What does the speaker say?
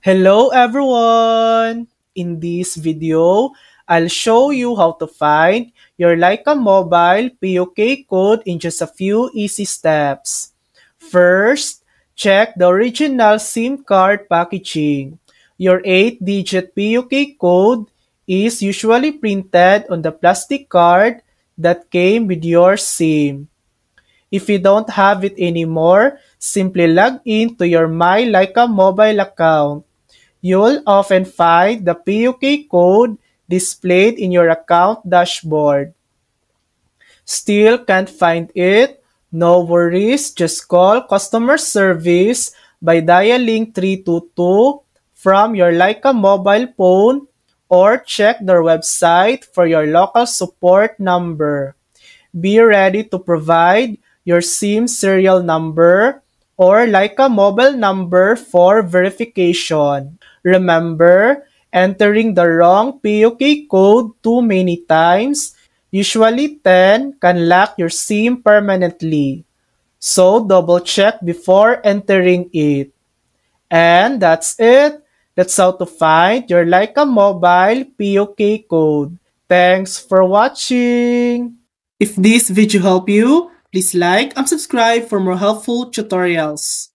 Hello everyone! In this video, I'll show you how to find your Leica Mobile PUK code in just a few easy steps. First, check the original SIM card packaging. Your 8-digit PUK code is usually printed on the plastic card that came with your SIM. If you don't have it anymore, simply log in to your My Leica Mobile account. You'll often find the PUK code displayed in your account dashboard. Still can't find it? No worries, just call customer service by dialing 322 from your Leica mobile phone or check their website for your local support number. Be ready to provide your SIM serial number or Leica mobile number for verification. Remember, entering the wrong PUK code too many times, usually 10, can lock your SIM permanently. So double check before entering it. And that's it. That's how to find your Leica mobile PUK code. Thanks for watching. If this video helped you, please like and subscribe for more helpful tutorials.